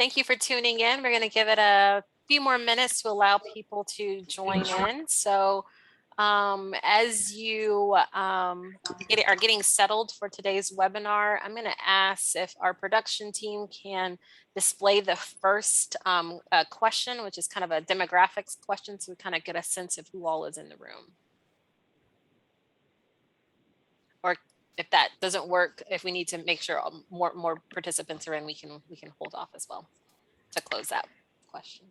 Thank you for tuning in. We're going to give it a few more minutes to allow people to join in. So as you are getting settled for today's webinar, I'm going to ask if our production team can display the first question, which is kind of a demographics question, so we kind of get a sense of who all is in the room. Or if that doesn't work, if we need to make sure more participants are in, we can hold off as well to close that question.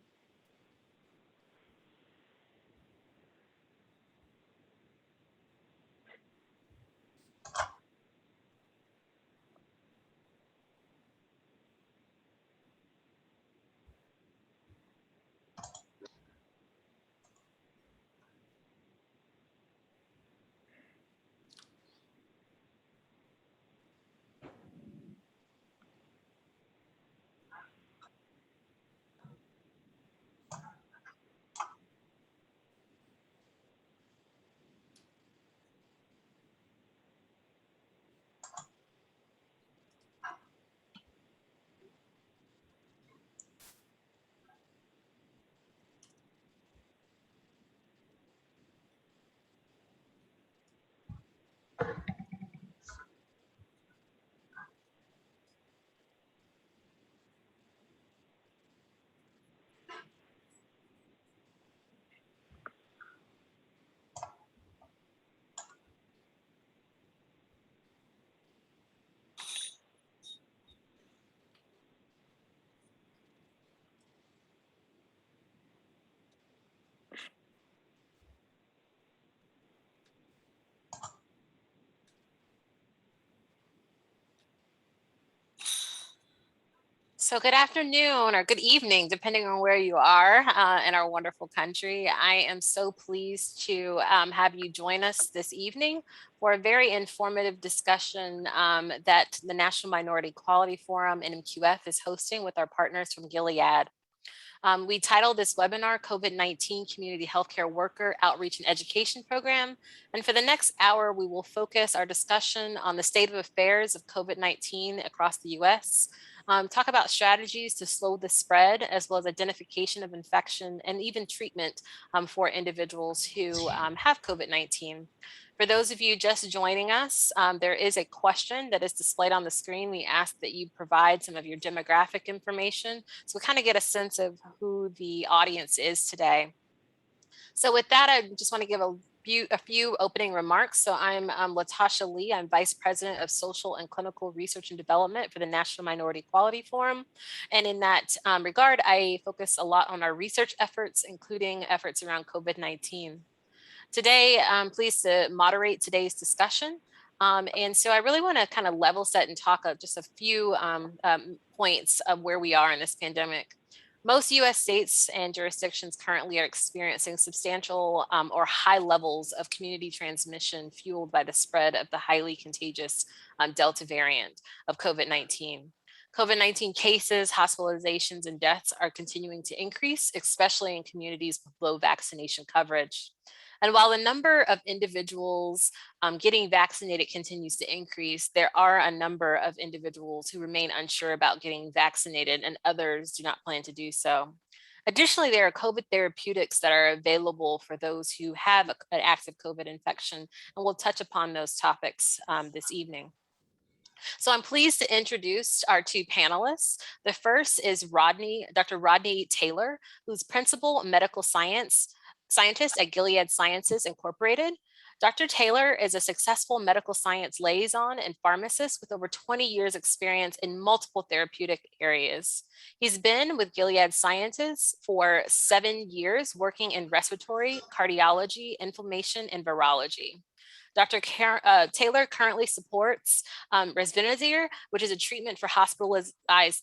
So good afternoon or good evening, depending on where you are in our wonderful country. I am so pleased to have you join us this evening for a very informative discussion that the National Minority Quality Forum, NMQF, is hosting with our partners from Gilead. We titled this webinar COVID-19 Community Healthcare Worker Outreach and Education Program. And for the next hour, we will focus our discussion on the state of affairs of COVID-19 across the US, talk about strategies to slow the spread, as well as identification of infection and even treatment for individuals who have COVID-19. For those of you just joining us, there is a question that is displayed on the screen. We ask that you provide some of your demographic information so we kind of get a sense of who the audience is today. So with that, I just want to give a few opening remarks. So I'm LaTasha H. I'm Vice President of Social and Clinical Research and Development for the National Minority Quality Forum. And in that regard, I focus a lot on our research efforts, including efforts around COVID-19. Today, I'm pleased to moderate today's discussion. And so I really want to kind of level set and talk just a few points of where we are in this pandemic. Most US states and jurisdictions currently are experiencing substantial or high levels of community transmission fueled by the spread of the highly contagious Delta variant of COVID-19. COVID-19 cases, hospitalizations, and deaths are continuing to increase, especially in communities with low vaccination coverage. And while the number of individuals getting vaccinated continues to increase, there are a number of individuals who remain unsure about getting vaccinated and others do not plan to do so. Additionally, there are COVID therapeutics that are available for those who have an active COVID infection, and we'll touch upon those topics this evening. So I'm pleased to introduce our two panelists. The first is Dr. Rodney Taylor, who's Principal Medical Scientist at Gilead Sciences Incorporated. Dr. Taylor is a successful medical science liaison and pharmacist with over 20 years experience in multiple therapeutic areas. He's been with Gilead Sciences for 7 years, working in respiratory, cardiology, inflammation, and virology. Dr. Taylor currently supports Resvinazir, which is a treatment for hospitalized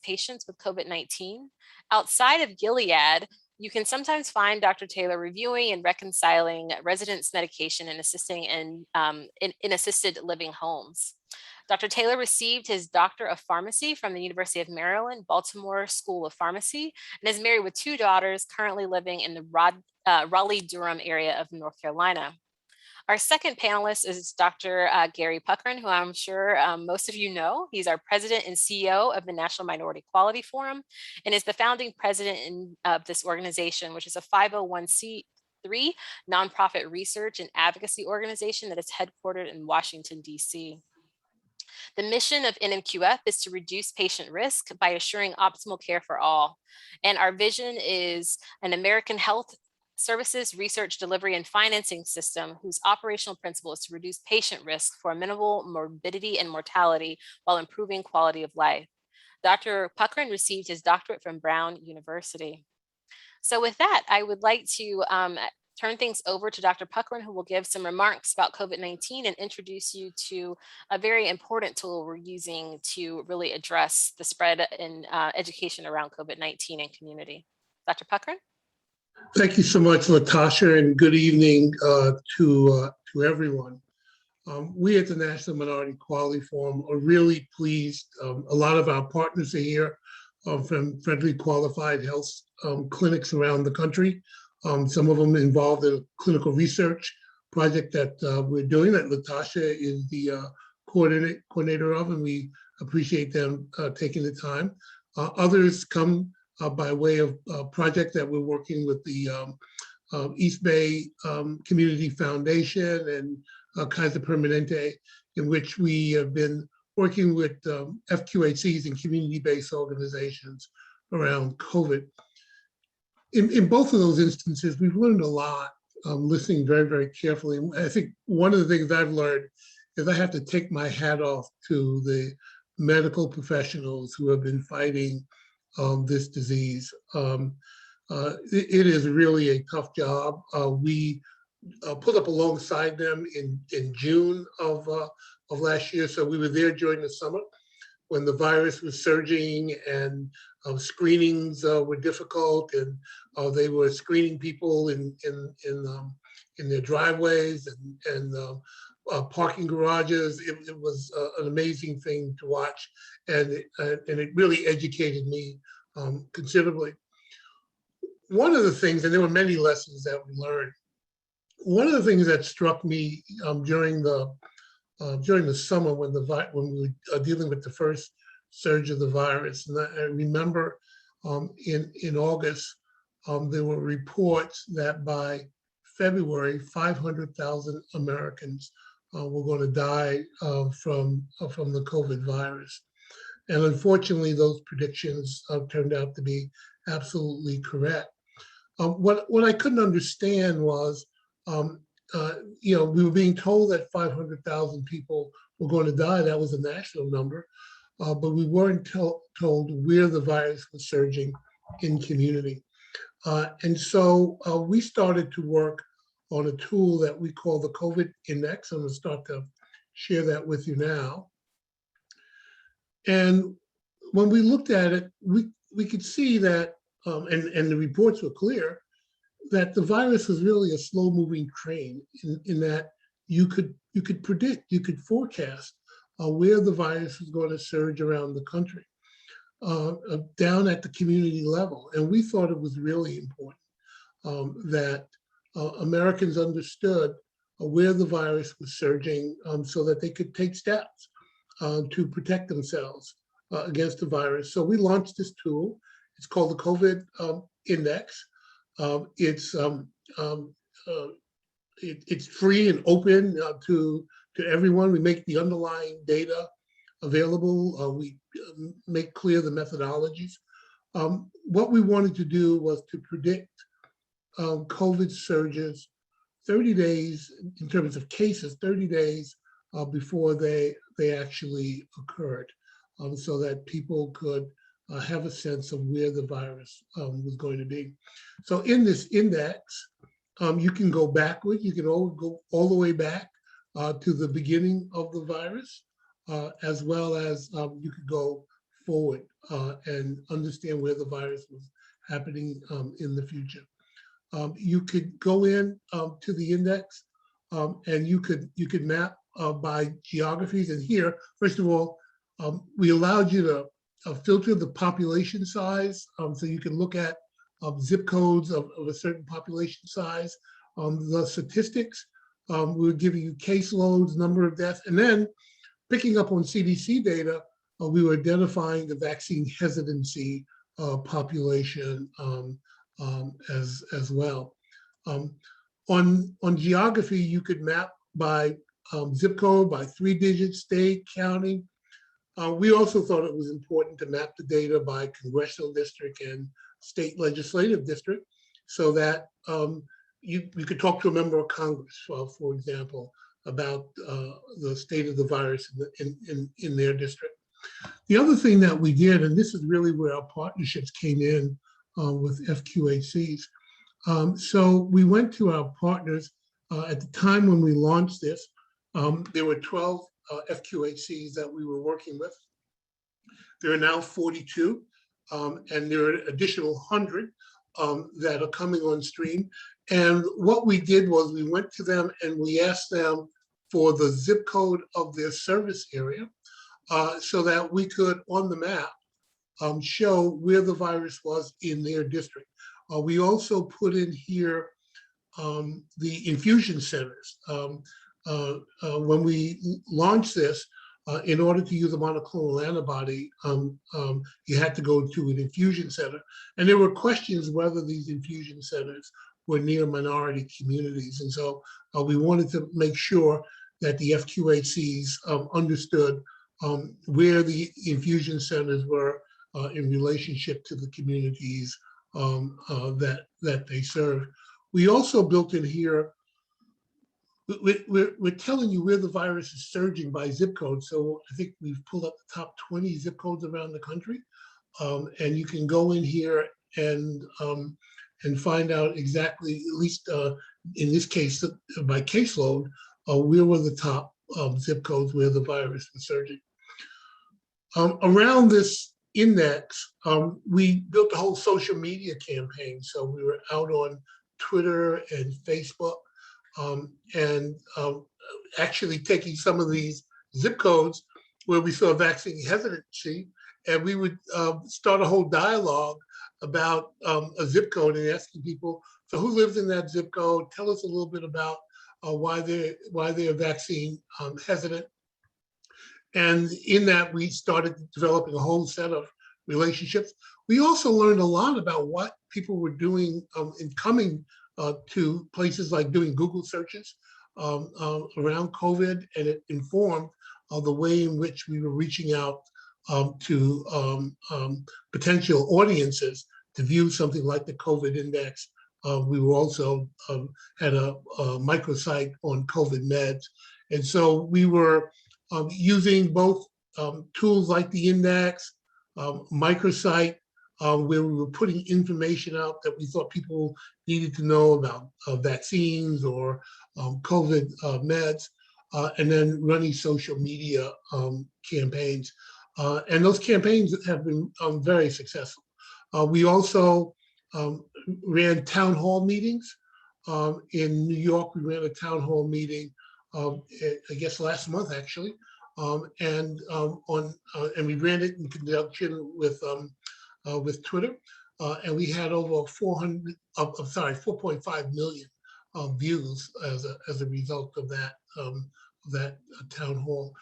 patients with COVID-19. Outside of Gilead, you can sometimes find Dr. Taylor reviewing and reconciling residents' medication and assisting in assisted living homes. Dr. Taylor received his Doctor of Pharmacy from the University of Maryland, Baltimore School of Pharmacy, and is married with 2 daughters currently living in the Raleigh-Durham area of North Carolina. Our second panelist is Dr. Gary Puckrein, who I'm sure most of you know. He's our president and CEO of the National Minority Quality Forum and is the founding president of this organization, which is a 501c3 nonprofit research and advocacy organization that is headquartered in Washington, D.C. The mission of NMQF is to reduce patient risk by assuring optimal care for all. And our vision is an American health services, research, delivery, and financing system whose operational principle is to reduce patient risk for minimal morbidity and mortality while improving quality of life. Dr. Puckrein received his doctorate from Brown University. So with that, I would like to turn things over to Dr. Puckrein, who will give some remarks about COVID-19 and introduce you to a very important tool we're using to really address the spread in education around COVID-19 and community. Dr. Puckrein? Thank you so much, LaTasha, and good evening to everyone. We at the National Minority Quality Forum are really pleased. A lot of our partners are here from federally qualified health clinics around the country. Some of them involved in a clinical research project that we're doing that LaTasha is the coordinator of, and we appreciate them taking the time. Others come by way of a project that we're working with the East Bay Community Foundation and Kaiser Permanente, in which we have been working with FQHCs and community-based organizations around COVID. In both of those instances, we've learned a lot, listening very, very carefully. And I think one of the things I've learned is I have to take my hat off to the medical professionals who have been fighting this disease. It is really a tough job. We put up alongside them in June of last year. So we were there during the summer when the virus was surging and screenings were difficult, and they were screening people in their driveways and parking garages. It was an amazing thing to watch, and it really educated me considerably. One of the things, and there were many lessons that we learned, one of the things that struck me during the summer when we were dealing with the first surge of the virus, and I remember in August there were reports that by February 500,000 Americans were going to die from the COVID virus, and unfortunately those predictions turned out to be absolutely correct. What I couldn't understand was, we were being told that 500,000 people were going to die. That was a national number, but we weren't told where the virus was surging in community. And so we started to work on a tool that we call the COVID Index. I'm going to start to share that with you now. And when we looked at it, we could see that, and the reports were clear, that the virus was really a slow-moving train in that you could predict, you could forecast where the virus was going to surge around the country, down at the community level. And we thought it was really important that Americans understood where the virus was surging so that they could take steps to protect themselves against the virus. So we launched this tool. It's called the COVID Index. It's free and open to everyone. We make the underlying data available. We make clear the methodologies. What we wanted to do was to predict COVID surges 30 days in terms of cases, 30 days before they actually occurred, so that people could have a sense of where the virus was going to be. So in this index, you can go backwards. You can go all the way back to the beginning of the virus, as well as you could go forward and understand where the virus was happening in the future. You could go in to the index, and you could map by geographies. And here, first of all, we allowed you to filter the population size, so you can look at zip codes of a certain population size. The statistics we were giving you caseloads, number of deaths, and then picking up on CDC data, we were identifying the vaccine hesitancy population as well. On geography, you could map by zip code, by 3-digit state, county. We also thought it was important to map the data by congressional district and state legislative district so that you could talk to a member of Congress, for example, about the state of the virus in their district. The other thing that we did, and this is really where our partnerships came in with FQHCs. So we went to our partners at the time when we launched this. There were 12 FQHCs that we were working with. There are now 42, and there are an additional 100 that are coming on stream. And what we did was we went to them and we asked them for the zip code of their service area so that we could, on the map, show where the virus was in their district. We also put in here the infusion centers. When we launched this, in order to use a monoclonal antibody, you had to go to an infusion center. And there were questions whether these infusion centers were near minority communities. And so we wanted to make sure that the FQHCs understood where the infusion centers were in relationship to the communities that they serve. We also built in here, we're telling you where the virus is surging by zip code. So I think we've pulled up the top 20 zip codes around the country. And you can go in here and find out exactly, at least in this case, by caseload, where were the top zip codes where the virus was surging. Around this index, we built a whole social media campaign. So we were out on Twitter and Facebook, and actually taking some of these zip codes where we saw vaccine hesitancy, and we would start a whole dialogue about a zip code and asking people, so who lives in that zip code? Tell us a little bit about why they're vaccine hesitant. And in that, we started developing a whole set of relationships. We also learned a lot about what people were doing in coming to places like doing Google searches around COVID, and it informed the way in which we were reaching out to potential audiences to view something like the COVID index. We were also had a microsite on COVID meds. And so we were using both tools like the index, microsite, where we were putting information out that we thought people needed to know about vaccines or COVID meds, and then running social media campaigns. And those campaigns have been very successful. We also ran town hall meetings. In New York, we ran a town hall meeting, I guess last month actually, and we ran it in conjunction with Twitter, and we had over 4.5 million views as a result of that town hall.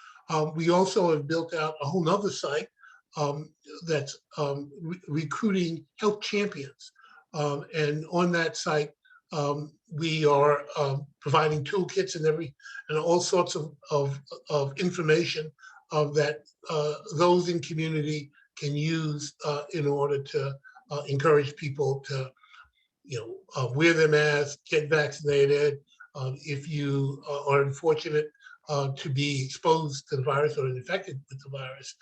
We also have built out a whole nother site that's recruiting health champions, and on that site we are providing toolkits and all sorts of information that those in community can use in order to encourage people to, wear their masks, get vaccinated. If you are unfortunate to be exposed to the virus or infected with the virus,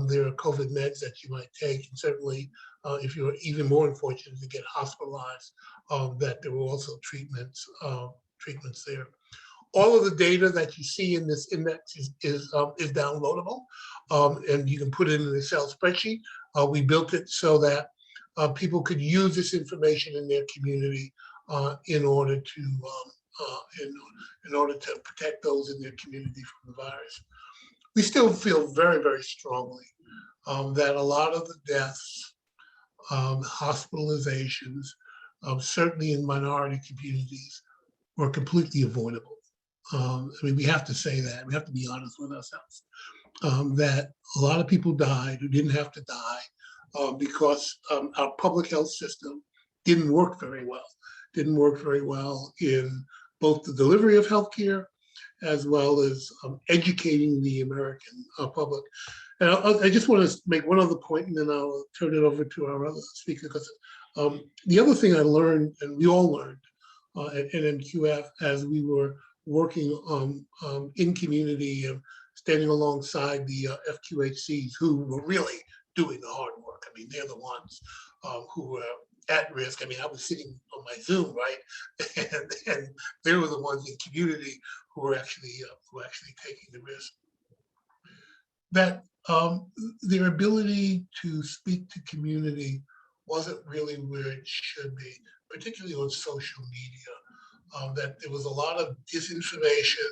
there are COVID meds that you might take. And certainly, if you're even more unfortunate to get hospitalized, that there were also treatments there. All of the data that you see in this index is downloadable, and you can put it in an Excel spreadsheet. We built it so that people could use this information in their community in order to protect those in their community from the virus. We still feel very, very strongly that a lot of the deaths, hospitalizations, certainly in minority communities, were completely avoidable. I mean, we have to say that. We have to be honest with ourselves. That a lot of people died who didn't have to die because our public health system didn't work very well. Didn't work very well in both the delivery of healthcare as well as educating the American public. And I just want to make one other point, and then I'll turn it over to our other speaker. Because the other thing I learned, and we all learned at NMQF as we were working in community, standing alongside the FQHCs who were really doing the hard work. I mean, they're the ones who were at risk. I mean, I was sitting on my Zoom, right, and they were the ones in community who were actually taking the risk. That their ability to speak to community wasn't really where it should be, particularly on social media. That there was a lot of disinformation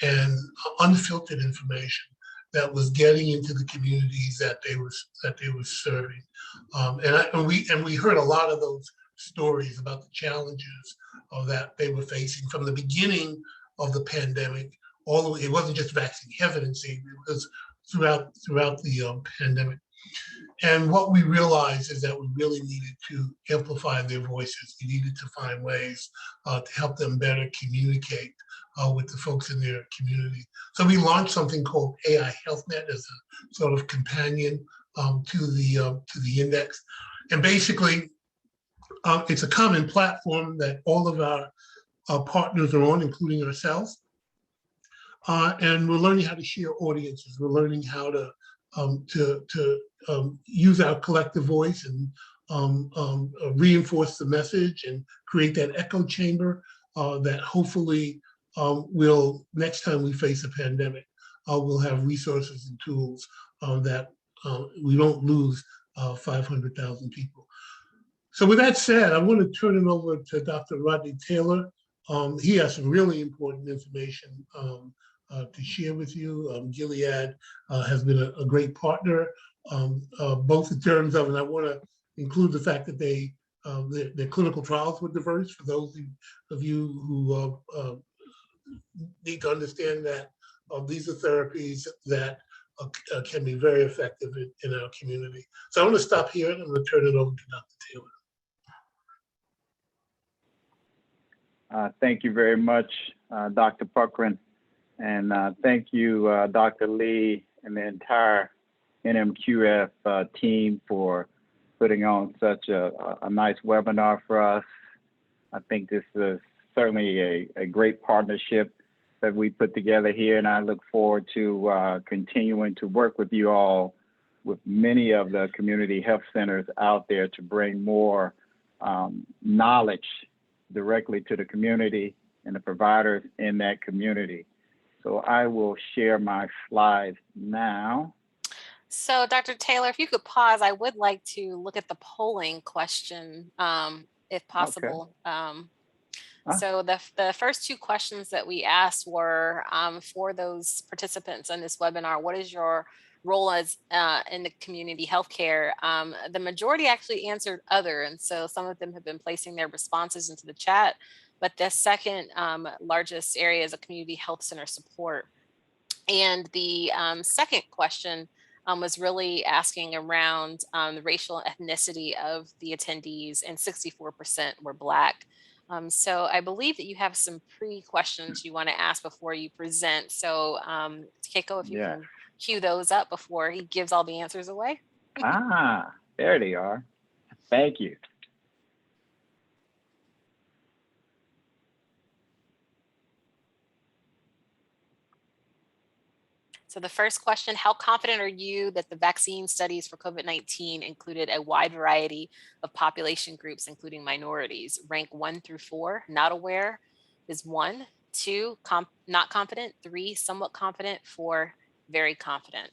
and unfiltered information that was getting into the communities that they were serving, and we heard a lot of those stories about the challenges that they were facing from the beginning of the pandemic. All the way, it wasn't just vaccine hesitancy; it was throughout the pandemic. And what we realized is that we really needed to amplify their voices. We needed to find ways to help them better communicate with the folks in their community. So we launched something called AI HealthNet as a sort of companion to the index. And basically, it's a common platform that all of our partners are on, including ourselves. And we're learning how to share audiences. We're learning how to use our collective voice and reinforce the message and create that echo chamber that hopefully will, next time we face a pandemic, we'll have resources and tools that we don't lose 500,000 people. So with that said, I want to turn it over to Dr. Rodney Taylor. He has some really important information to share with you. Gilead has been a great partner, both in terms of, and I want to include the fact that their clinical trials were diverse. For those of you who need to understand that these are therapies that can be very effective in our community. So I'm going to stop here and I'm going to turn it over to Dr. Taylor. Thank you very much, Dr. Puckrein. And thank you, Dr. Lee and the entire NMQF team for putting on such a nice webinar for us. I think this is certainly a great partnership that we put together here, and I look forward to continuing to work with you all with many of the community health centers out there to bring more knowledge directly to the community and the providers in that community. So I will share my slides now. So Dr. Taylor, if you could pause, I would like to look at the polling question, if possible. Okay. So the first two questions that we asked were for those participants in this webinar, what is your role as in the community healthcare? The majority actually answered other, and so some of them have been placing their responses into the chat. But the second largest area is a community health center support. And the second question was really asking around the racial ethnicity of the attendees, and 64% were Black. So I believe that you have some pre-questions you want to ask before you present. So Keiko, if you can cue those up before he gives all the answers away. There they are. Thank you. So the first question, how confident are you that the vaccine studies for COVID-19 included a wide variety of population groups, including minorities? Rank 1 through 4, not aware is 1, 2, not confident, 3, somewhat confident, 4, very confident.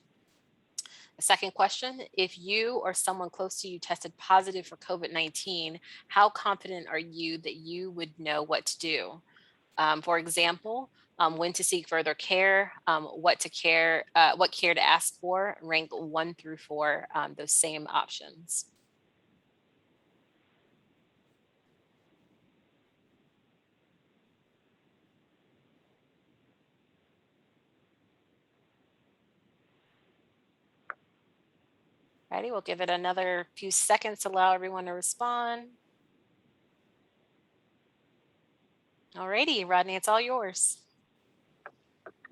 The second question, if you or someone close to you tested positive for COVID-19, how confident are you that you would know what to do? For example, when to seek further care, what care to ask for, rank 1 through 4, those same options. Righty, we'll give it another few seconds to allow everyone to respond. Alrighty, Rodney, it's all yours.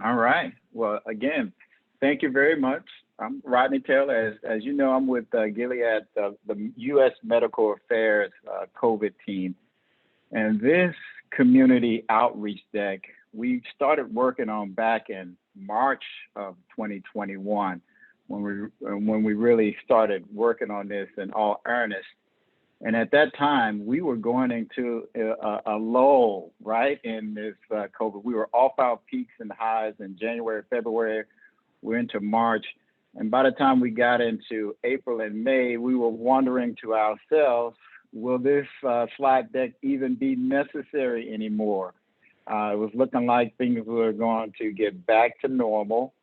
All right. Well, again, thank you very much. I'm Rodney Taylor. As you know, I'm with Gilead, the U.S. Medical Affairs COVID team. And this community outreach deck, we started working on back in March of 2021, when we really started working on this in all earnest. And at that time, we were going into a lull, right, in this COVID. We were off our peaks and highs in January, February. We're into March. And by the time we got into April and May, we were wondering to ourselves, will this slide deck even be necessary anymore? It was looking like things were going to get back to normal.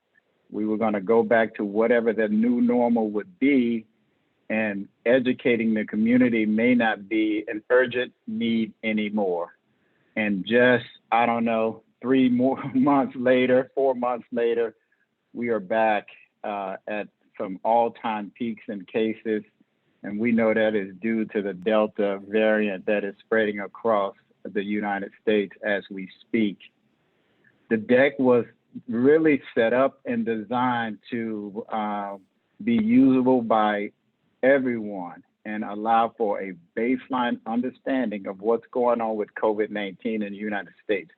We were going to go back to whatever the new normal would be, and educating the community may not be an urgent need anymore. And just, I don't know, 3 more months later, 4 months later, we are back at some all-time peaks in cases. And we know that is due to the Delta variant that is spreading across the United States as we speak. The deck was really set up and designed to be usable by everyone and allow for a baseline understanding of what's going on with COVID-19 in the United States.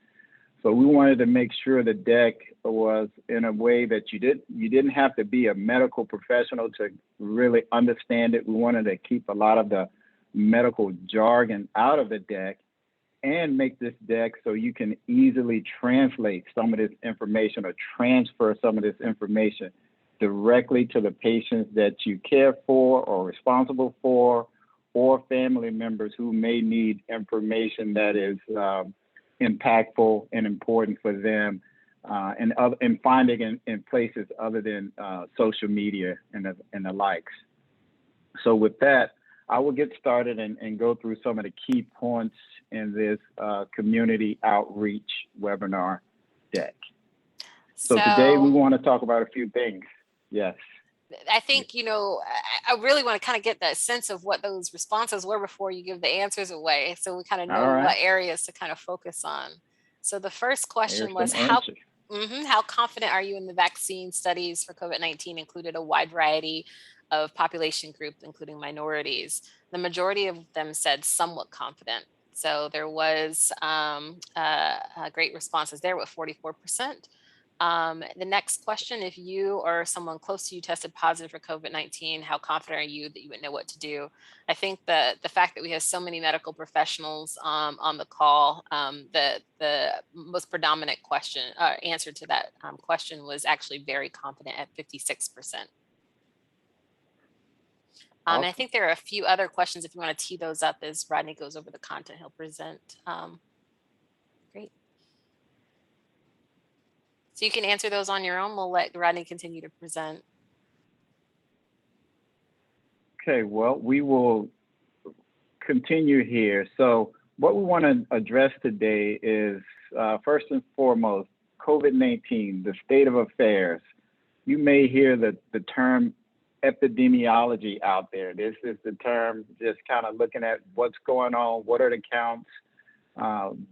So we wanted to make sure the deck was in a way that you didn't have to be a medical professional to really understand it. We wanted to keep a lot of the medical jargon out of the deck and make this deck so you can easily translate some of this information or transfer some of this information directly to the patients that you care for or responsible for, or family members who may need information that is impactful and important for them, and finding in places other than social media and the likes. So with that, I will get started and go through some of the key points in this community outreach webinar deck. So today we want to talk about a few things. Yes. I think, I really want to kind of get that sense of what those responses were before you give the answers away. So we kind of know what areas to kind of focus on. So the first question was, how confident are you in the vaccine studies for COVID-19 included a wide variety of population groups, including minorities? The majority of them said somewhat confident. So there was great responses there with 44%. The next question, if you or someone close to you tested positive for COVID-19, how confident are you that you would know what to do? I think the fact that we have so many medical professionals on the call, the most predominant answer to that question was actually very confident at 56%. Awesome. I think there are a few other questions if you want to tee those up as Rodney goes over the content he'll present. Great. So you can answer those on your own. We'll let Rodney continue to present. Okay, well, we will continue here. So what we want to address today is, first and foremost, COVID-19, the state of affairs. You may hear the term epidemiology out there. This is the term just kind of looking at what's going on, what are the counts,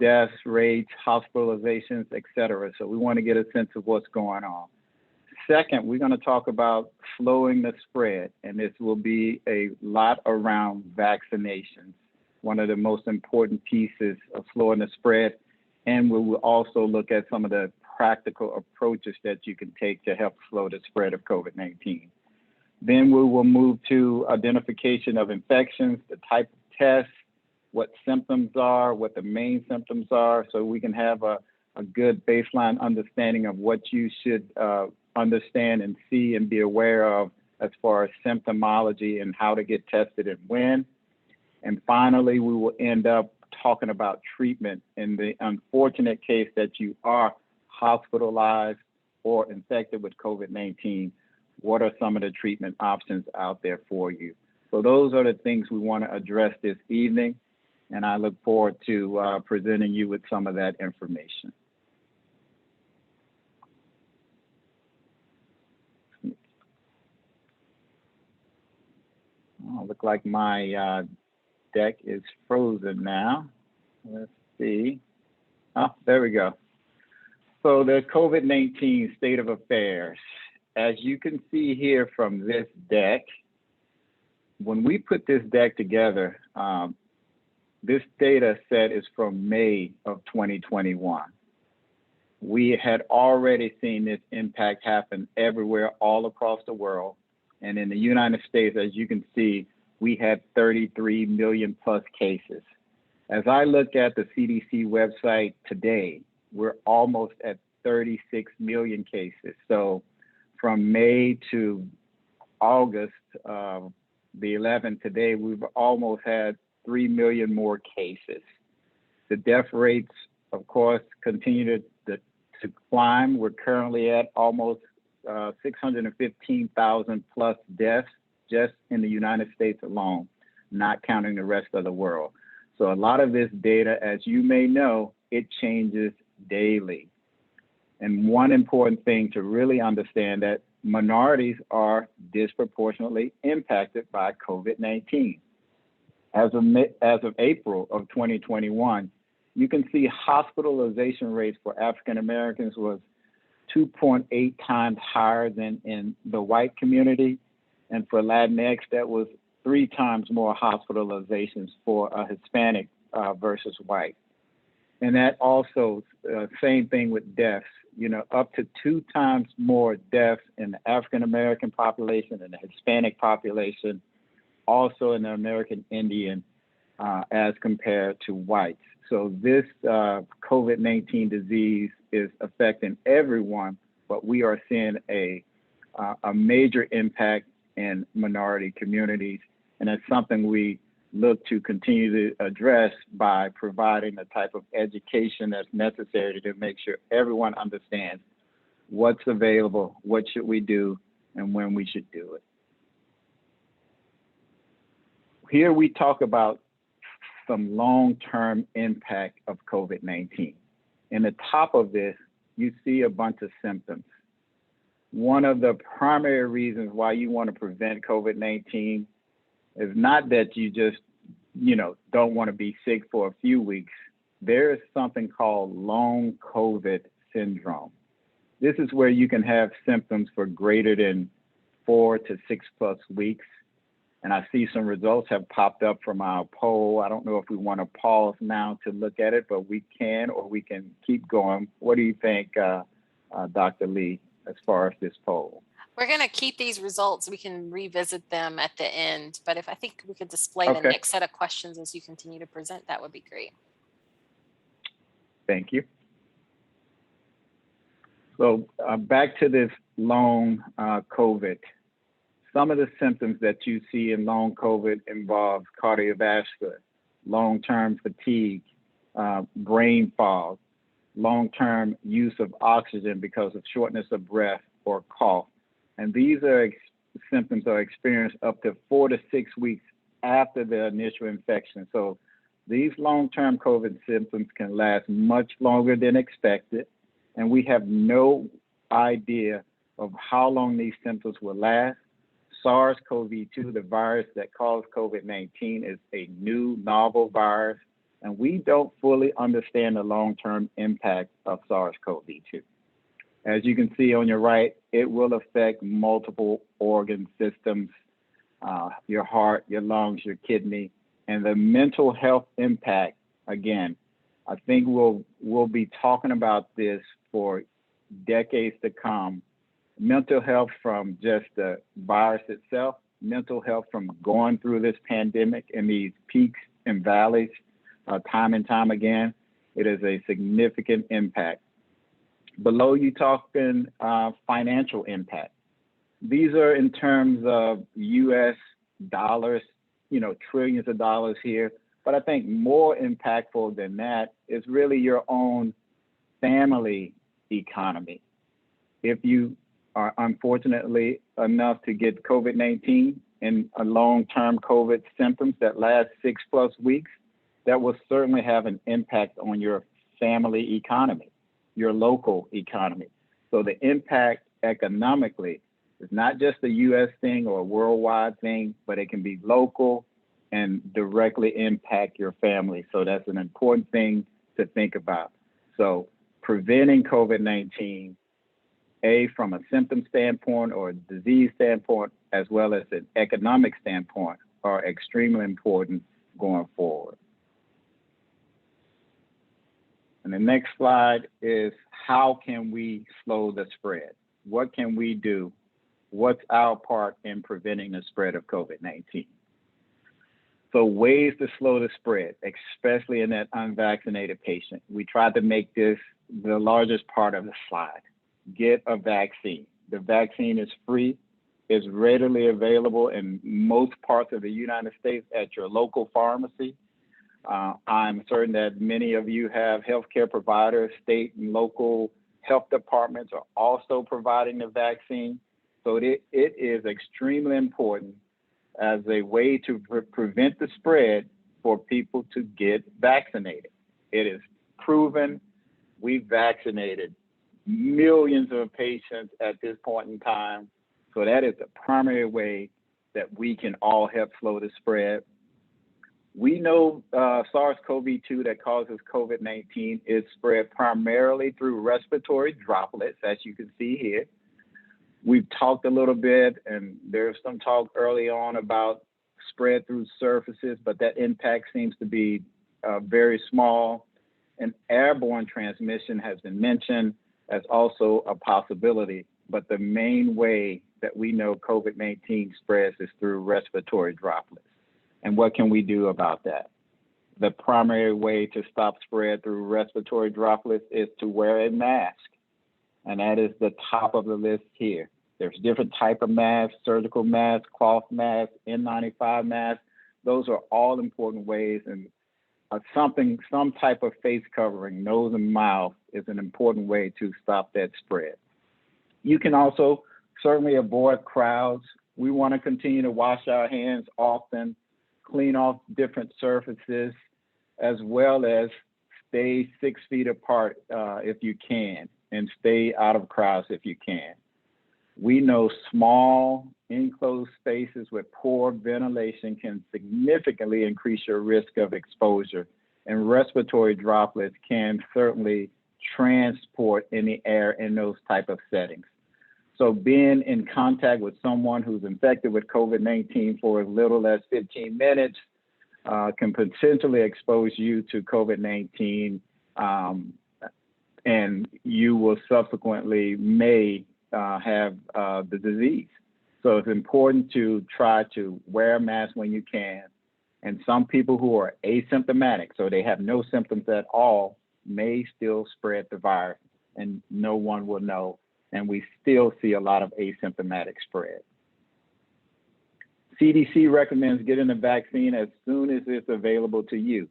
deaths, rates, hospitalizations, et cetera. So we want to get a sense of what's going on. Second, we're going to talk about slowing the spread, and this will be a lot around vaccinations, one of the most important pieces of slowing the spread. And we will also look at some of the practical approaches that you can take to help slow the spread of COVID-19. Then we will move to identification of infections, the type of tests, what symptoms are, what the main symptoms are, so we can have a good baseline understanding of what you should understand and see and be aware of as far as symptomology and how to get tested and when. And finally, we will end up talking about treatment in the unfortunate case that you are hospitalized or infected with COVID-19. What are some of the treatment options out there for you? So those are the things we want to address this evening, and I look forward to presenting you with some of that information. Oh, look like my deck is frozen now. Let's see. Oh, there we go. So the COVID-19 state of affairs. As you can see here from this deck, when we put this deck together, this data set is from May of 2021. We had already seen this impact happen everywhere, all across the world. And in the United States, as you can see, we had 33 million plus cases. As I look at the CDC website today, we're almost at 36 million cases. So from May to August, the 11th today, we've almost had 3 million more cases. The death rates, of course, continue to climb. We're currently at almost 615,000 plus deaths just in the United States alone, not counting the rest of the world. So a lot of this data, as you may know, it changes daily. And one important thing to really understand that minorities are disproportionately impacted by COVID-19. As of April of 2021, you can see hospitalization rates for African Americans was 2.8 times higher than in the white community. And for Latinx, that was 3 times more hospitalizations for a Hispanic versus white. And that also, same thing with deaths, you know, up to 2 times more deaths in the African American population and the Hispanic population, also in the American Indian as compared to whites. So this COVID-19 disease is affecting everyone, but we are seeing a major impact in minority communities. And it's something we look to continue to address by providing the type of education that's necessary to make sure everyone understands what's available, what should we do, and when we should do it. Here we talk about some long-term impact of COVID-19. In the top of this, you see a bunch of symptoms. One of the primary reasons why you want to prevent COVID-19 is not that you just, you know, don't want to be sick for a few weeks. There is something called long COVID syndrome. This is where you can have symptoms for greater than 4 to 6+ weeks. And I see some results have popped up from our poll. I don't know if we want to pause now to look at it, but we can, or we can keep going. What do you think, Dr. Lee, as far as this poll? We're going to keep these results. We can revisit them at the end, but if I think we could display the next set of questions as you continue to present, that would be great. Thank you. So back to this long COVID. Some of the symptoms that you see in long COVID involve cardiovascular, long-term fatigue, brain fog, long-term use of oxygen because of shortness of breath or cough. And these symptoms are experienced up to 4 to 6 weeks after the initial infection. So these long-term COVID symptoms can last much longer than expected, and we have no idea of how long these symptoms will last. SARS-CoV-2, the virus that caused COVID-19, is a new novel virus, and we don't fully understand the long-term impact of SARS-CoV-2. As you can see on your right, it will affect multiple organ systems, your heart, your lungs, your kidney, and the mental health impact. Again, I think we'll be talking about this for decades to come. Mental health from just the virus itself, mental health from going through this pandemic and these peaks and valleys time and time again. It is a significant impact. Below you talking financial impact. These are in terms of US dollars, you know, trillions of dollars here. But I think more impactful than that is really your own family economy. If you are unfortunately enough to get COVID-19 and a long-term COVID symptoms that last 6+ weeks, that will certainly have an impact on your family economy, your local economy. So the impact economically It's not just a US thing or a worldwide thing, but it can be local and directly impact your family. So that's an important thing to think about. So preventing COVID-19, from a symptom standpoint or a disease standpoint, as well as an economic standpoint, are extremely important going forward. And the next slide is, how can we slow the spread? What can we do? What's our part in preventing the spread of COVID-19? So ways to slow the spread, especially in that unvaccinated patient. We tried to make this the largest part of the slide. Get a vaccine. The vaccine is free, is readily available in most parts of the United States at your local pharmacy. I'm certain that many of you have healthcare providers, state and local health departments are also providing the vaccine. So it is extremely important as a way to prevent the spread for people to get vaccinated. It is proven. We've vaccinated millions of patients at this point in time. So that is the primary way that we can all help slow the spread. We know SARS-CoV-2 that causes COVID-19 is spread primarily through respiratory droplets, as you can see here. We've talked a little bit, and there's some talk early on about spread through surfaces, but that impact seems to be very small. And airborne transmission has been mentioned as also a possibility, but the main way that we know COVID-19 spreads is through respiratory droplets. And what can we do about that? The primary way to stop spread through respiratory droplets is to wear a mask. And that is the top of the list here. There's different type of masks, surgical masks, cloth masks, N95 masks. Those are all important ways, and some type of face covering, nose and mouth, is an important way to stop that spread. You can also certainly avoid crowds. We want to continue to wash our hands often, clean off different surfaces, as well as stay 6 feet apart if you can, and stay out of crowds if you can. We know small enclosed spaces with poor ventilation can significantly increase your risk of exposure, and respiratory droplets can certainly transport in the air in those type of settings. So being in contact with someone who's infected with COVID-19 for as little as 15 minutes can potentially expose you to COVID-19, and you will subsequently may have the disease. So it's important to try to wear a mask when you can. And some people who are asymptomatic, so they have no symptoms at all, may still spread the virus, and no one will know. And we still see a lot of asymptomatic spread. CDC recommends getting the vaccine as soon as it's available to you.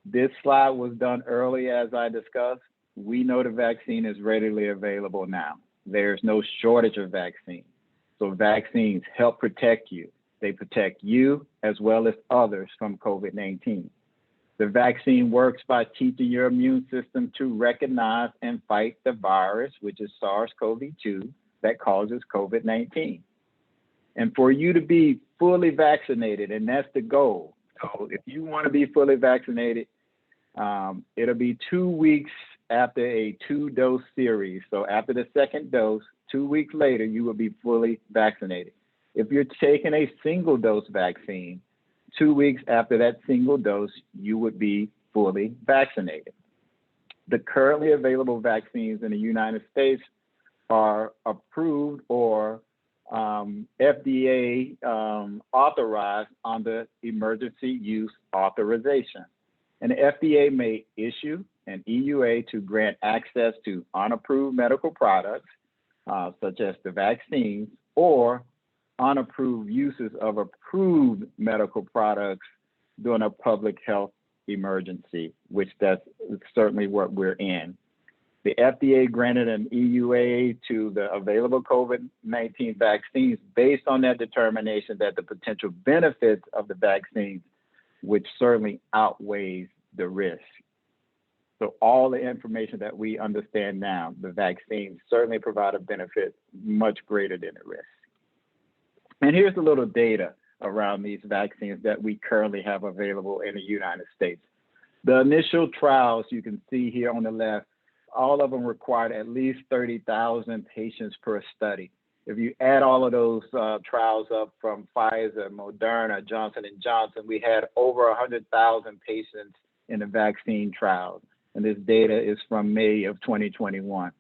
This slide was done early, as I discussed. We know the vaccine is readily available now. There's no shortage of vaccine. So vaccines help protect you. They protect you as well as others from COVID-19. The vaccine works by teaching your immune system to recognize and fight the virus, which is SARS-CoV-2, that causes COVID-19. And for you to be fully vaccinated, and that's the goal. So if you want to be fully vaccinated, it'll be 2 weeks after a 2-dose series. So after the second dose, 2 weeks later, you will be fully vaccinated. If you're taking a single dose vaccine, 2 weeks after that single dose, you would be fully vaccinated. The currently available vaccines in the United States are approved or FDA authorized under emergency use authorization. And the FDA may issue an EUA to grant access to unapproved medical products, such as the vaccines, or unapproved uses of approved medical products during a public health emergency, which that's certainly what we're in. The FDA granted an EUA to the available COVID-19 vaccines based on that determination that the potential benefits of the vaccines, which certainly outweighs the risk. So all the information that we understand now, the vaccines certainly provide a benefit much greater than the risk. And here's a little data around these vaccines that we currently have available in the United States. The initial trials you can see here on the left, all of them required at least 30,000 patients per study. If you add all of those trials up from Pfizer, Moderna, Johnson & Johnson, we had over 100,000 patients in the vaccine trials. And this data is from May of 2021.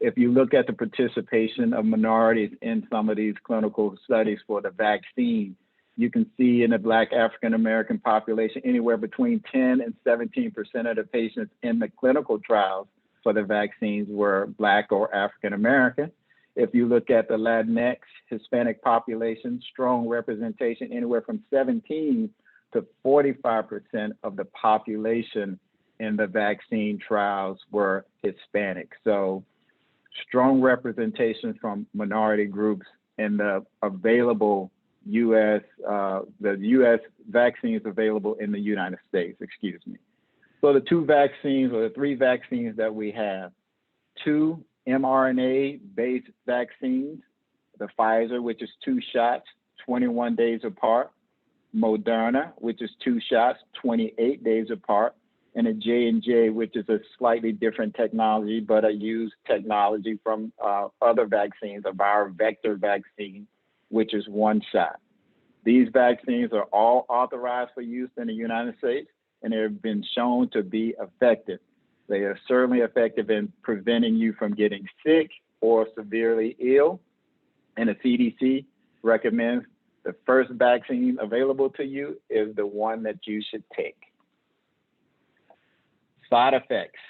If you look at the participation of minorities in some of these clinical studies for the vaccine, you can see in the Black African American population, anywhere between 10 and 17% of the patients in the clinical trials for the vaccines were Black or African American. If you look at the Latinx, Hispanic population, strong representation, anywhere from 17 to 45% of the population in the vaccine trials were Hispanic. So strong representation from minority groups in the available U.S. vaccines available in the United States, excuse me. So the two vaccines or the three vaccines that we have, two mRNA-based vaccines, the Pfizer, which is 2 shots, 21 days apart, Moderna, which is 2 shots, 28 days apart, and a J&J, which is a slightly different technology, but a used technology from other vaccines, a viral vector vaccine, which is 1 shot. These vaccines are all authorized for use in the United States, and they have been shown to be effective. They are certainly effective in preventing you from getting sick or severely ill. And the CDC recommends the first vaccine available to you is the one that you should take. Side effects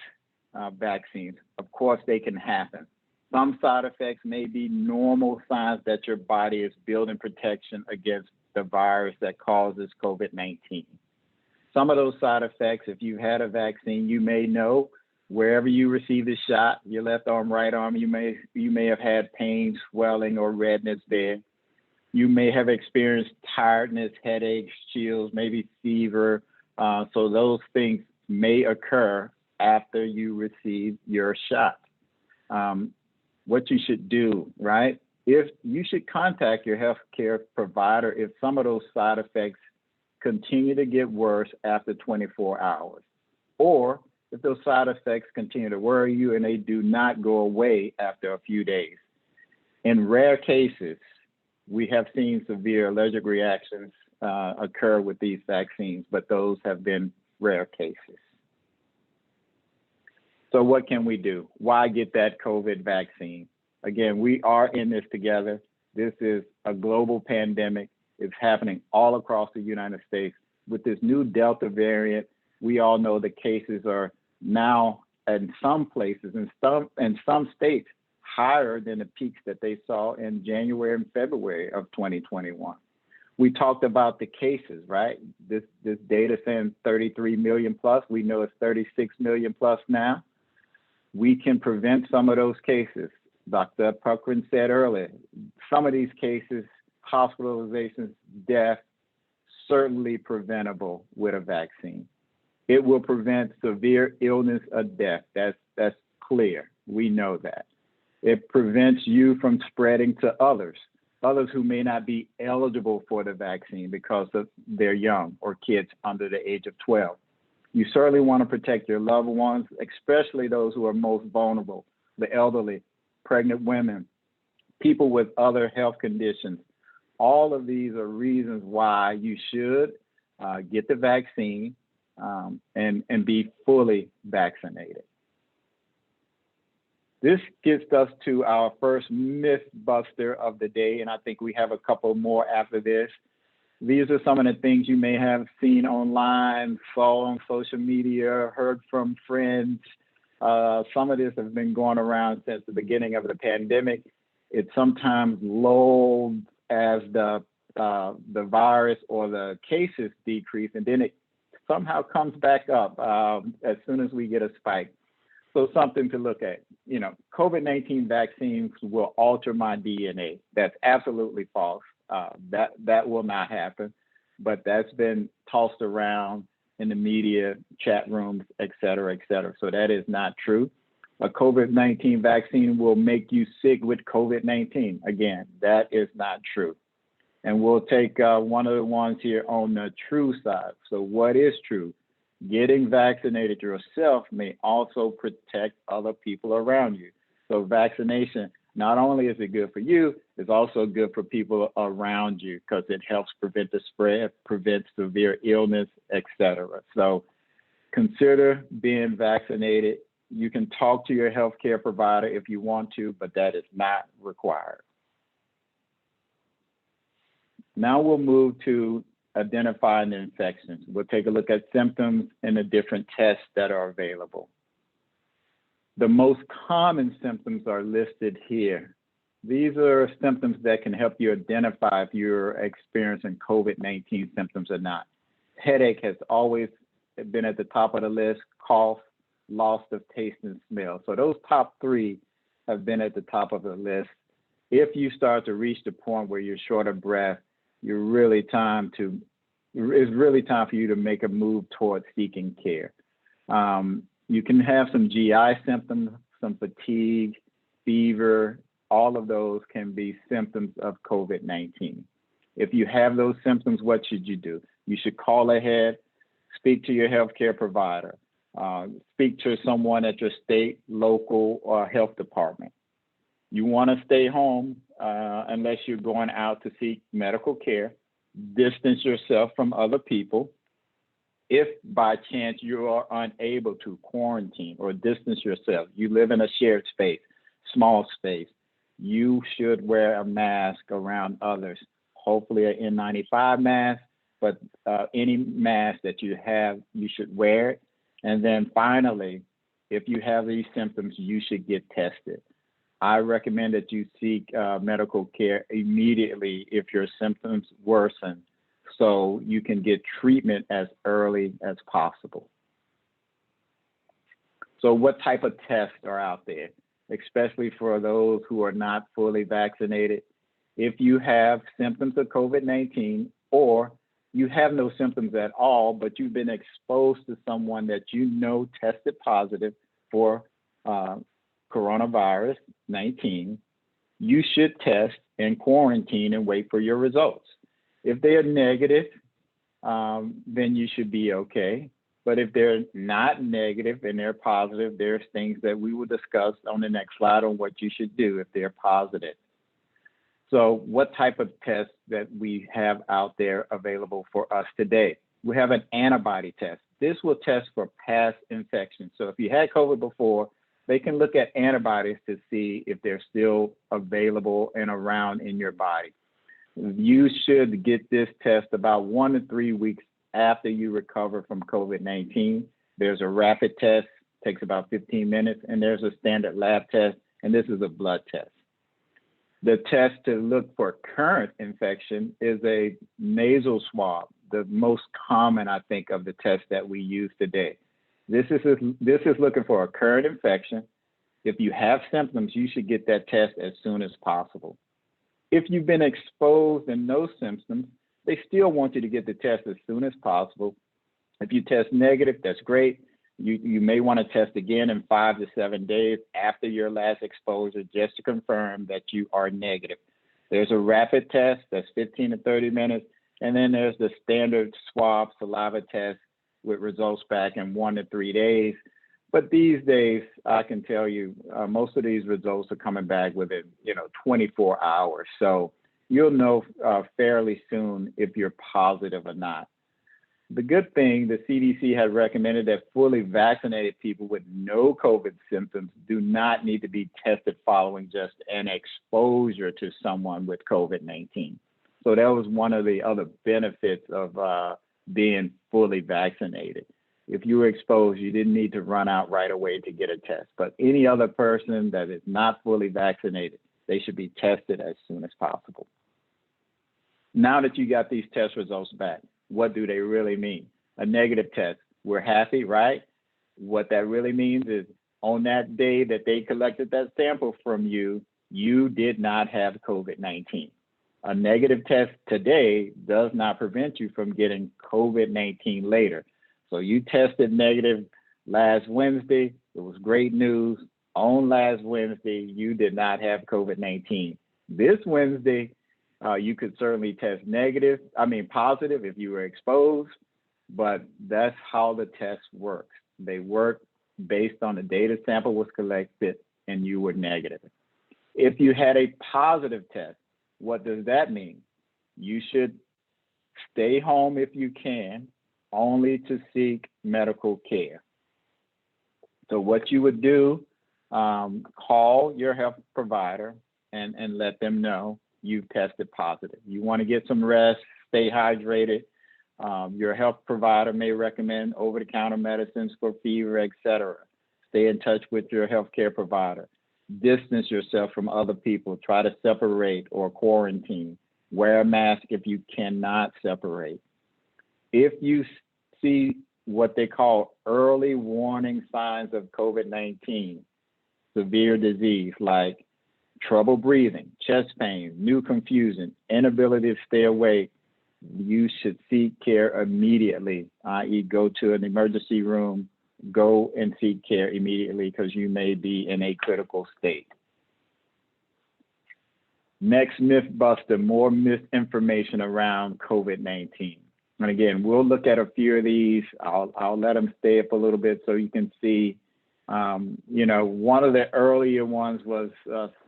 of vaccines, of course, they can happen. Some side effects may be normal signs that your body is building protection against the virus that causes COVID-19. Some of those side effects, if you had a vaccine, you may know wherever you received a shot, your left arm, right arm, you may have had pain, swelling, or redness there. You may have experienced tiredness, headaches, chills, maybe fever. So those things may occur after you receive your shot. What you should do, right? If you should contact your healthcare provider if some of those side effects continue to get worse after 24 hours, or if those side effects continue to worry you and they do not go away after a few days. In rare cases, we have seen severe allergic reactions occur with these vaccines, but those have been rare cases. So what can we do? Why get that COVID vaccine? Again, we are in this together. This is a global pandemic. It's happening all across the United States. With this new Delta variant, we all know the cases are now in some places, in some states, higher than the peaks that they saw in January and February of 2021. We talked about the cases, right? This data saying 33 million plus. We know it's 36 million plus now. We can prevent some of those cases. Dr. Puckrein said earlier, some of these cases, hospitalizations, death, certainly preventable with a vaccine. It will prevent severe illness or death. That's clear. We know that. It prevents you from spreading to others who may not be eligible for the vaccine because they're young or kids under the age of 12. You certainly want to protect your loved ones, especially those who are most vulnerable, the elderly, pregnant women, people with other health conditions. All of these are reasons why you should get the vaccine and be fully vaccinated. This gets us to our first Mythbuster of the day, and I think we have a couple more after this. These are some of the things you may have seen online, saw on social media, heard from friends. Some of this has been going around since the beginning of the pandemic. It's sometimes lulled as the virus or the cases decrease, and then it somehow comes back up as soon as we get a spike. So something to look at. You know, COVID-19 vaccines will alter my DNA. That's absolutely false. That will not happen, but that's been tossed around in the media, chat rooms, et cetera, et cetera. So that is not true. A COVID-19 vaccine will make you sick with COVID-19. Again, that is not true. And we'll take one of the ones here on the true side. So what is true? Getting vaccinated yourself may also protect other people around you. So vaccination, not only is it good for you, it's also good for people around you because it helps prevent the spread, prevent severe illness, etc. So consider being vaccinated. You can talk to your healthcare provider if you want to, but that is not required. Now we'll move to identifying the infections. We'll take a look at symptoms and the different tests that are available. The most common symptoms are listed here. These are symptoms that can help you identify if you're experiencing COVID-19 symptoms or not. Headache has always been at the top of the list, cough, loss of taste and smell. So those top three have been at the top of the list. If you start to reach the point where you're short of breath, it's really time for you to make a move towards seeking care. You can have some GI symptoms, some fatigue, fever. All of those can be symptoms of COVID-19. If you have those symptoms, what should you do? You should call ahead, speak to your healthcare provider, speak to someone at your state, local, or health department. You want to stay home unless you're going out to seek medical care. Distance yourself from other people. If by chance you are unable to quarantine or distance yourself, you live in a shared space, small space, you should wear a mask around others. Hopefully an N95 mask, but any mask that you have, you should wear it. And then finally, if you have these symptoms, you should get tested. I recommend that you seek medical care immediately if your symptoms worsen, so you can get treatment as early as possible. So what type of tests are out there, especially for those who are not fully vaccinated? If you have symptoms of COVID-19 or you have no symptoms at all, but you've been exposed to someone that you know tested positive for coronavirus 19, you should test and quarantine and wait for your results. If they are negative, then you should be okay. But if they're not negative and they're positive, there's things that we will discuss on the next slide on what you should do if they're positive. So what type of tests that we have out there available for us today? We have an antibody test. This will test for past infections. So if you had COVID before, they can look at antibodies to see if they're still available and around in your body. You should get this test about 1 to 3 weeks after you recover from COVID-19. There's a rapid test, takes about 15 minutes, and there's a standard lab test, and this is a blood test. The test to look for current infection is a nasal swab, the most common, I think, of the tests that we use today. This is looking for a current infection. If you have symptoms, you should get that test as soon as possible. If you've been exposed and no symptoms, they still want you to get the test as soon as possible. If you test negative, that's great. You may want to test again in 5 to 7 days after your last exposure just to confirm that you are negative. There's a rapid test that's 15 to 30 minutes, and then there's the standard swab saliva test with results back in 1 to 3 days. But these days, I can tell you, most of these results are coming back within 24 hours. So you'll know fairly soon if you're positive or not. The good thing, the CDC has recommended that fully vaccinated people with no COVID symptoms do not need to be tested following just an exposure to someone with COVID-19. So that was one of the other benefits of being fully vaccinated. If you were exposed, you didn't need to run out right away to get a test. But any other person that is not fully vaccinated, they should be tested as soon as possible. Now that you got these test results back, what do they really mean? A negative test, we're happy, right? What that really means is on that day that they collected that sample from you, you did not have COVID-19. A negative test today does not prevent you from getting COVID-19 later. So you tested negative last Wednesday. It was great news. On last Wednesday, you did not have COVID-19. This Wednesday, you could certainly test positive if you were exposed, but that's how the test works. They work based on the data sample was collected and you were negative. If you had a positive test, what does that mean? You should stay home if you can, only to seek medical care. So what you would do, call your health provider and let them know you've tested positive. You want to get some rest, stay hydrated. Your health provider may recommend over-the-counter medicines for fever, etc. Stay in touch with your healthcare provider. Distance yourself from other people. Try to separate or quarantine. Wear a mask if you cannot separate. If you see what they call early warning signs of COVID-19, severe disease like trouble breathing, chest pain, new confusion, inability to stay awake, you should seek care immediately, i.e. go to an emergency room, go and seek care immediately because you may be in a critical state. Next Mythbuster, more misinformation around COVID-19. And again, we'll look at a few of these. I'll let them stay up a little bit so you can see. One of the earlier ones was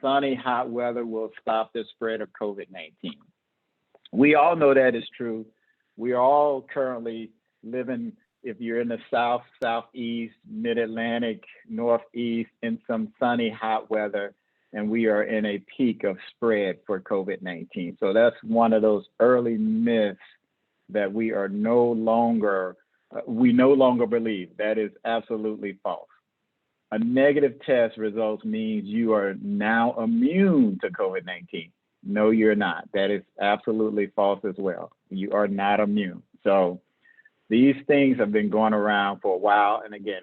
sunny, hot weather will stop the spread of COVID-19. We all know that is true. We are all currently living, if you're in the South, Southeast, Mid-Atlantic, Northeast, in some sunny, hot weather, and we are in a peak of spread for COVID-19. So that's one of those early myths that we no longer believe. That is absolutely false. A negative test results means you are now immune to COVID-19. No, you're not. That is absolutely false as well. You are not immune. So these things have been going around for a while. And again,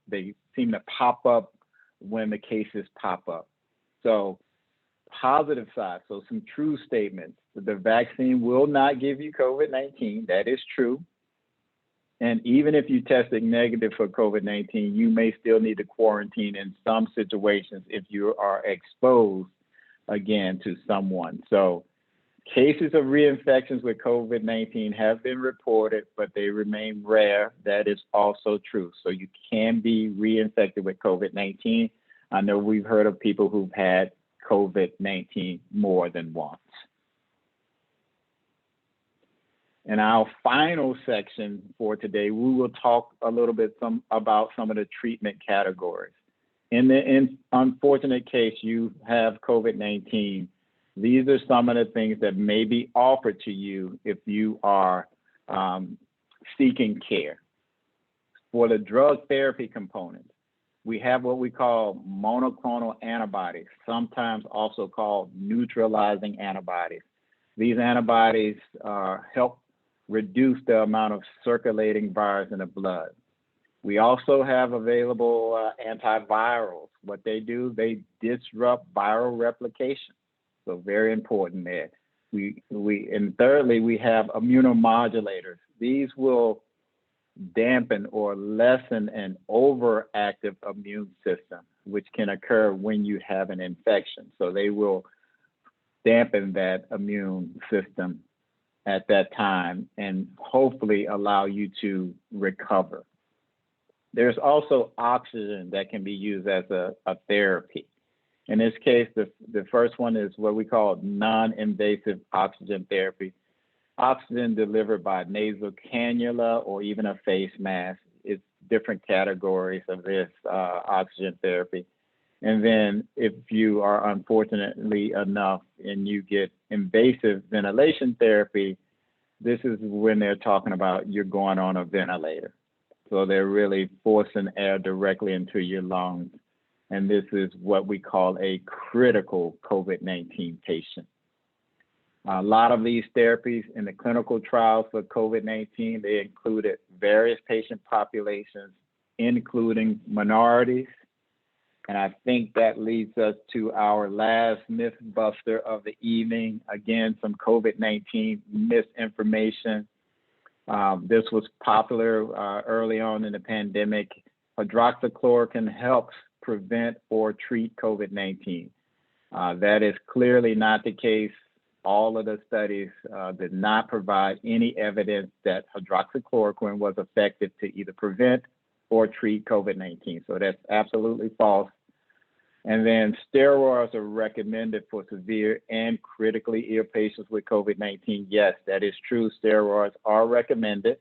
they seem to pop up when the cases pop up. So positive side, so some true statements. The vaccine will not give you COVID-19. That is true. And even if you tested negative for COVID-19, you may still need to quarantine in some situations if you are exposed, again, to someone. So cases of reinfections with COVID-19 have been reported, but they remain rare. That is also true. So you can be reinfected with COVID-19. I know we've heard of people who've had COVID-19 more than once. In our final section for today, we will talk a little bit about some of the treatment categories. In the unfortunate case you have COVID-19, these are some of the things that may be offered to you if you are seeking care. For the drug therapy component, we have what we call monoclonal antibodies, sometimes also called neutralizing antibodies. These antibodies help reduce the amount of circulating virus in the blood. We also have available antivirals. What they do, they disrupt viral replication. So very important there. And thirdly, we have immunomodulators. These will dampen or lessen an overactive immune system, which can occur when you have an infection. So they will dampen that immune system at that time and hopefully allow you to recover. There's also oxygen that can be used as a therapy. In this case, the first one is what we call non-invasive oxygen therapy. Oxygen delivered by nasal cannula or even a face mask. It's different categories of this oxygen therapy. And then if you are unfortunately enough and you get invasive ventilation therapy, this is when they're talking about you're going on a ventilator. So they're really forcing air directly into your lungs. And this is what we call a critical COVID-19 patient. A lot of these therapies in the clinical trials for COVID-19, they included various patient populations, including minorities. And I think that leads us to our last Mythbuster of the evening. Again, some COVID-19 misinformation. This was popular early on in the pandemic. Hydroxychloroquine helps prevent or treat COVID-19. That is clearly not the case. All of the studies did not provide any evidence that hydroxychloroquine was effective to either prevent or treat COVID-19. So that's absolutely false. And then steroids are recommended for severe and critically ill patients with COVID-19. Yes, that is true. Steroids are recommended.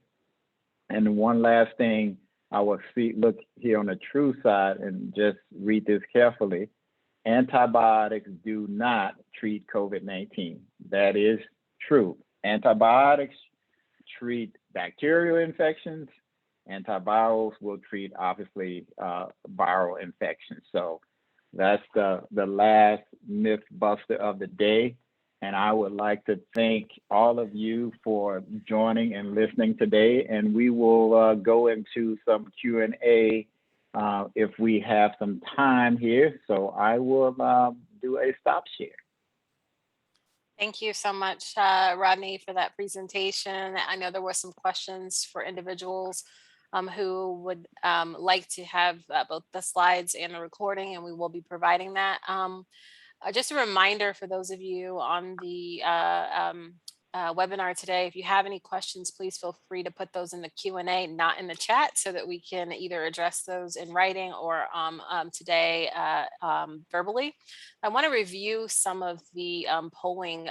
And one last thing, I will look here on the true side and just read this carefully. Antibiotics do not treat COVID-19. That is true. Antibiotics treat bacterial infections. Antivirals will treat, obviously, viral infections. So that's the last myth buster of the day. And I would like to thank all of you for joining and listening today. And we will go into some Q&A if we have some time here. So I will do a stop share. Thank you so much, Rodney, for that presentation. I know there were some questions for individuals who would like to have both the slides and the recording, and we will be providing that. Just a reminder for those of you on the webinar today, if you have any questions, please feel free to put those in the Q&A, not in the chat, so that we can either address those in writing or today verbally. I want to review some of the polling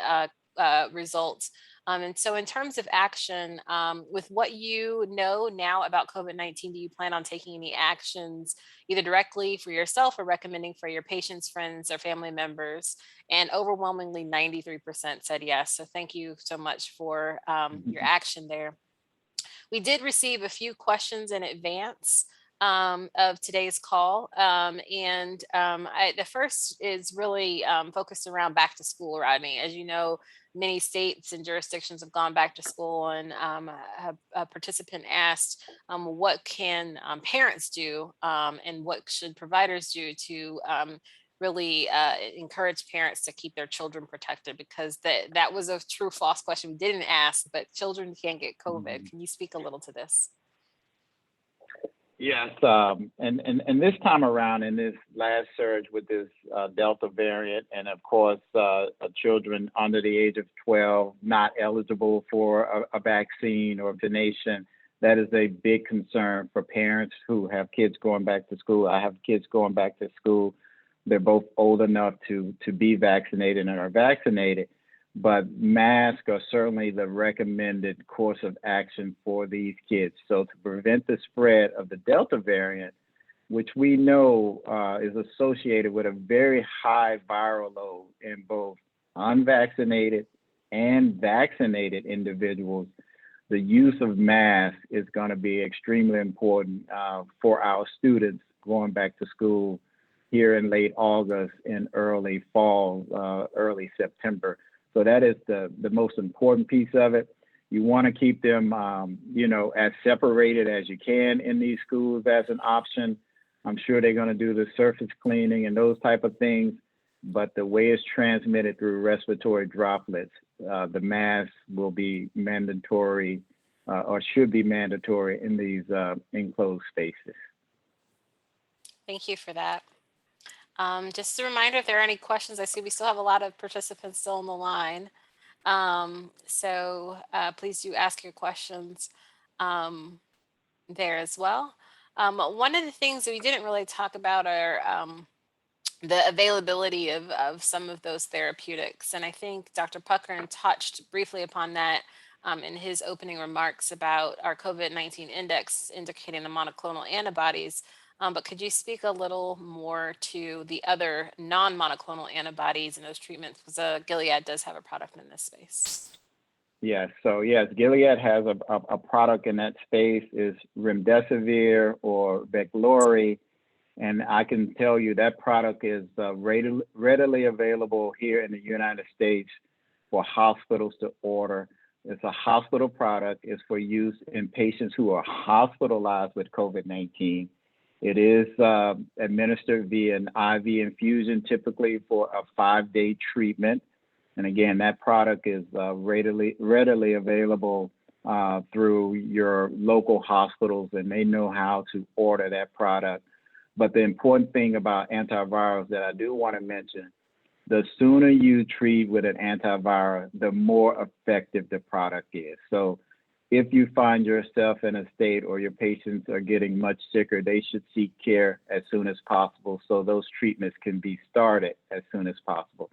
results. And so in terms of action, with what you know now about COVID-19, do you plan on taking any actions either directly for yourself or recommending for your patients, friends, or family members? And overwhelmingly 93% said yes. So thank you so much for your action there. We did receive a few questions in advance of today's call. The first is really focused around back to school, Rodney. As you know, many states and jurisdictions have gone back to school, and a participant asked, what can parents do and what should providers do to really encourage parents to keep their children protected, because that was a true false question we didn't ask, but children can get COVID. Can you speak a little to this? Yes, and this time around in this last surge with this Delta variant, and of course, children under the age of 12 not eligible for a vaccine or vaccination, that is a big concern for parents who have kids going back to school. I have kids going back to school. They're both old enough to be vaccinated and are vaccinated. But masks are certainly the recommended course of action for these kids. So to prevent the spread of the Delta variant, which we know is associated with a very high viral load in both unvaccinated and vaccinated individuals, the use of masks is going to be extremely important for our students going back to school here in late August and early fall, early September. So that is the most important piece of it. You want to keep them, as separated as you can in these schools as an option. I'm sure they're going to do the surface cleaning and those type of things, but the way it's transmitted through respiratory droplets, the mask will be mandatory or should be mandatory in these enclosed spaces. Thank you for that. Just a reminder, if there are any questions, I see we still have a lot of participants still on the line. So please do ask your questions there as well. One of the things that we didn't really talk about are the availability of some of those therapeutics. And I think Dr. Puckrein touched briefly upon that in his opening remarks about our COVID-19 index indicating the monoclonal antibodies. But could you speak a little more to the other non-monoclonal antibodies and those treatments? Because Gilead does have a product in this space. Yes. So yes, Gilead has a product in that space, is remdesivir or Veklury. And I can tell you that product is readily available here in the United States for hospitals to order. It's a hospital product. It's for use in patients who are hospitalized with COVID-19. It is administered via an IV infusion, typically for a 5-day treatment. And again, that product is readily available through your local hospitals, and they know how to order that product. But the important thing about antivirals that I do want to mention, the sooner you treat with an antiviral, the more effective the product is. So if you find yourself in a state or your patients are getting much sicker, they should seek care as soon as possible so those treatments can be started as soon as possible.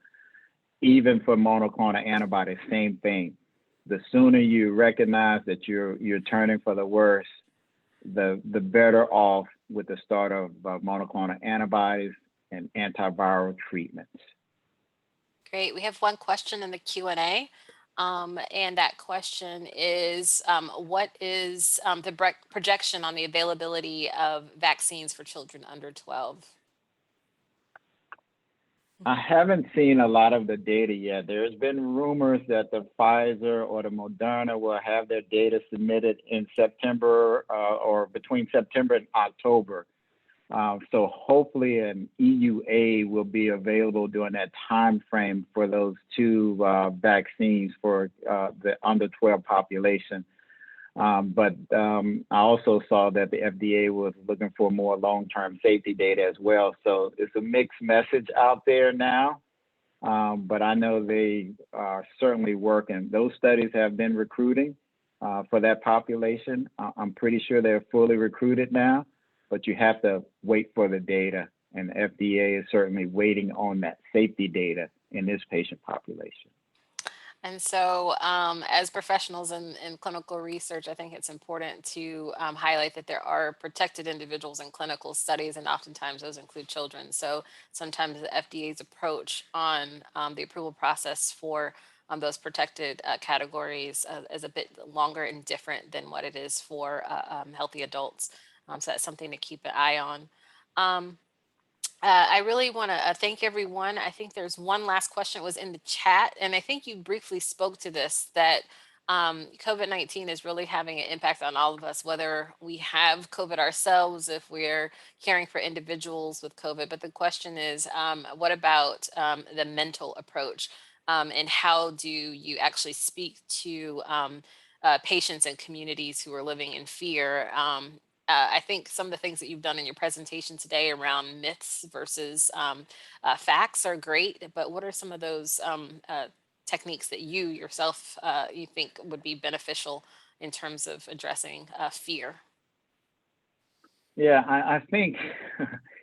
Even for monoclonal antibodies, same thing. The sooner you recognize that you're turning for the worse, the better off with the start of monoclonal antibodies and antiviral treatments. Great. We have one question in the Q&A. And that question is, what is the projection on the availability of vaccines for children under 12? I haven't seen a lot of the data yet. There's been rumors that the Pfizer or the Moderna will have their data submitted in September or between September and October. So hopefully an EUA will be available during that time frame for those two vaccines for the under 12 population. But I also saw that the FDA was looking for more long-term safety data as well. So it's a mixed message out there now, but I know they are certainly working. Those studies have been recruiting for that population. I'm pretty sure they're fully recruited now, but you have to wait for the data, and the FDA is certainly waiting on that safety data in this patient population. And so as professionals in clinical research, I think it's important to highlight that there are protected individuals in clinical studies, and oftentimes those include children. So sometimes the FDA's approach on the approval process for those protected categories is a bit longer and different than what it is for healthy adults. So that's something to keep an eye on. I really want to thank everyone. I think there's one last question that was in the chat, and I think you briefly spoke to this, that COVID-19 is really having an impact on all of us, whether we have COVID ourselves, if we're caring for individuals with COVID. But the question is, what about the mental approach, and how do you actually speak to patients and communities who are living in fear? I think some of the things that you've done in your presentation today around myths versus facts are great, but what are some of those techniques that you yourself you think would be beneficial in terms of addressing fear? Yeah, I think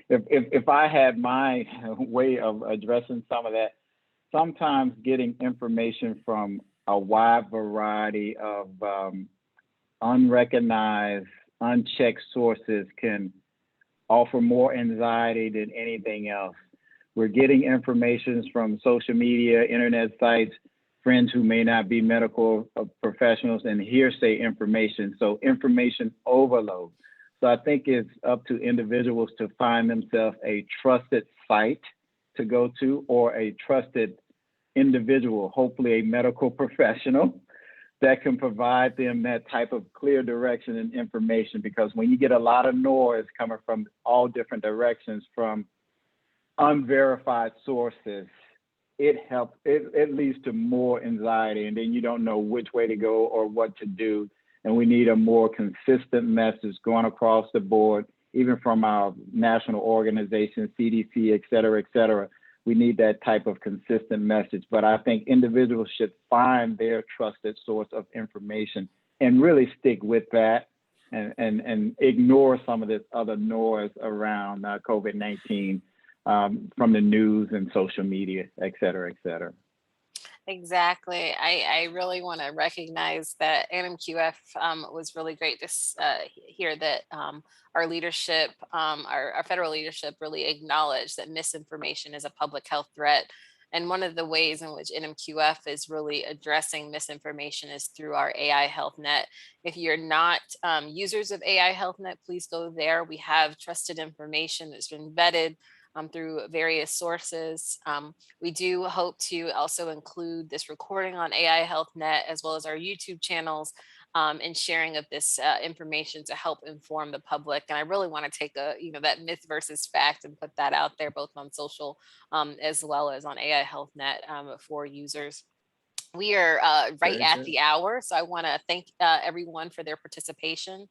if I had my way of addressing some of that, sometimes getting information from a wide variety of unrecognized, unchecked sources can offer more anxiety than anything else. We're getting information from social media, internet sites, friends who may not be medical professionals, and hearsay information. So information overload. So I think it's up to individuals to find themselves a trusted site to go to, or a trusted individual, hopefully a medical professional, that can provide them that type of clear direction and information. Because when you get a lot of noise coming from all different directions from unverified sources, it leads to more anxiety, and then you don't know which way to go or what to do. And we need a more consistent message going across the board, even from our national organizations, CDC, et cetera, et cetera. We need that type of consistent message. But I think individuals should find their trusted source of information and really stick with that, and ignore some of this other noise around COVID-19 from the news and social media, et cetera, et cetera. Exactly. I really want to recognize that NMQF was really great to hear that our leadership, our federal leadership, really acknowledged that misinformation is a public health threat. And one of the ways in which NMQF is really addressing misinformation is through our AI HealthNet. If you're not users of AI HealthNet, please go there. We have trusted information that's been vetted through various sources. We do hope to also include this recording on AI HealthNet, as well as our YouTube channels, and sharing of this information to help inform the public. And I really want to take that myth versus fact and put that out there, both on social as well as on AI HealthNet for users. We are right Very at good. the hour, so I want to thank everyone for their participation.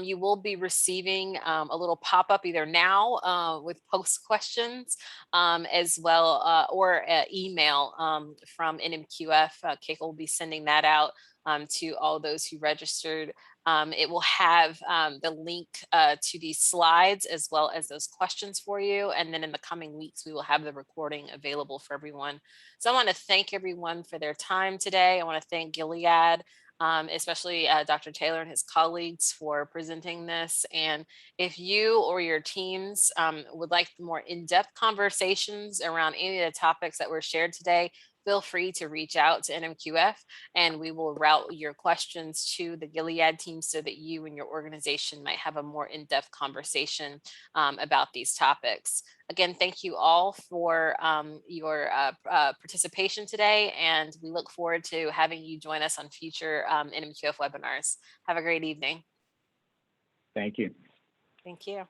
You will be receiving a little pop-up either now with post questions as well or email from NMQF. Keiko will be sending that out to all those who registered. It will have the link to these slides as well as those questions for you. And then in the coming weeks, we will have the recording available for everyone. So I want to thank everyone for their time today. I want to thank Gilead, especially Dr. Taylor and his colleagues for presenting this. And if you or your teams would like more in-depth conversations around any of the topics that were shared today, feel free to reach out to NMQF and we will route your questions to the Gilead team so that you and your organization might have a more in-depth conversation about these topics. Again, thank you all for your participation today, and we look forward to having you join us on future NMQF webinars. Have a great evening. Thank you. Thank you.